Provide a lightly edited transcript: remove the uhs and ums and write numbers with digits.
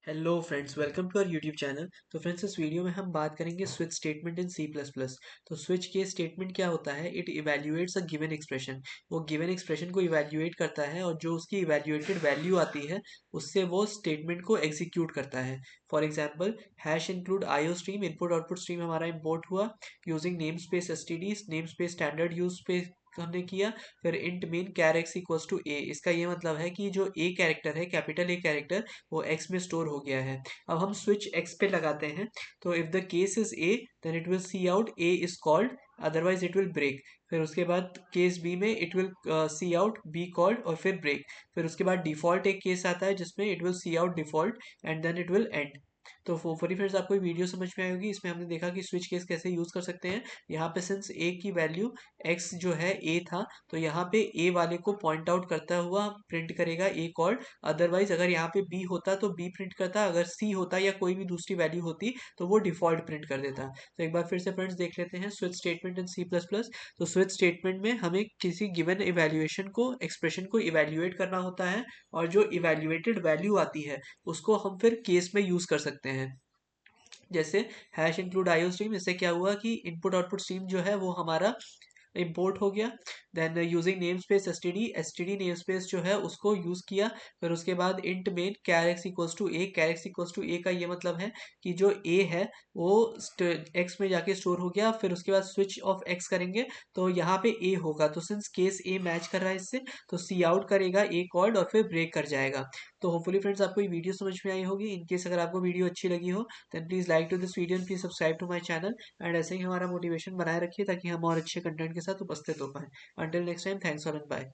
Hello friends, welcome to our YouTube channel. तो friends, इस video में हम बात करेंगे switch statement in C plus plus. तो स्विच के स्टेटमेंट क्या होता है? It evaluates a given expression. वो गिवन एक्सप्रेशन को इवेल्युएट करता है और जो उसकी इवेल्युएटेड वैल्यू आती है उससे वो स्टेटमेंट को एग्जीक्यूट करता है। For example, hash include IO stream, input output stream हमारा इम्पोर्ट हुआ using namespace S T D, namespace standard use पे हमने किया। फिर int main char x equals to A. इसका ये मतलब है कि जो ए कैरेक्टर है, कैपिटल ए कैरेक्टर, वो एक्स में स्टोर हो गया है। अब हम स्विच एक्स पे लगाते हैं। तो if the case is A, then it will cout A is called, otherwise it will break. फिर उसके बाद केस बी में it will cout B called और फिर ब्रेक। फिर उसके बाद डिफॉल्ट एक केस आता है जिसमें it will cout default and then it will end. तो होपफुली फ्रेंड्स, आपको ये वीडियो समझ में आई होगी। इसमें हमने देखा कि स्विच केस कैसे यूज कर सकते हैं। यहाँ पे सिंस ए की वैल्यू एक्स जो है ए था, तो यहाँ पे ए वाले को पॉइंट आउट करता हुआ प्रिंट करेगा ए कॉल्ड। अदरवाइज अगर यहाँ पे बी होता तो बी प्रिंट करता, अगर सी होता या कोई भी दूसरी वैल्यू होती तो वो डिफॉल्ट प्रिंट कर देता। तो एक बार फिर से फ्रेंड्स देख लेते हैं switch statement in C plus plus. तो स्विच स्टेटमेंट में हमें किसी गिवन इवेल्युएशन को, एक्सप्रेशन को इवेल्युएट करना होता है और जो इवेल्युएटेड वैल्यू आती है उसको हम फिर केस में यूज कर सकते हैं। जैसे हैश इंक्लूड आईओ स्ट्रीम, इससे क्या हुआ कि इनपुट आउटपुट स्ट्रीम जो है वो हमारा इंपोर्ट हो गया। Then using namespace S T D namespace जो है उसको यूज किया। फिर उसके बाद int main char x equals to A. Char x equals to A का ये मतलब है कि जो ए है वो एक्स में जाके स्टोर हो गया। फिर उसके बाद स्विच ऑफ एक्स करेंगे तो यहाँ पे ए होगा, तो सिंस केस ए मैच कर रहा है इससे, तो सी आउट करेगा ए कॉल्ड और फिर ब्रेक कर जाएगा। तो होपफुली फ्रेंड्स, आपको ये वीडियो समझ में आई होगी। इनकेस अगर आपको वीडियो अच्छी लगी हो, then please like to this video and please subscribe to my channel. And ऐसे ही हमारा मोटिवेशन बनाए रखिए ताकि हम और अच्छे कंटेंट के साथ उपस्थित हो पाए। अंटिल नेक्स्ट टाइम, थैंक्स और बाय।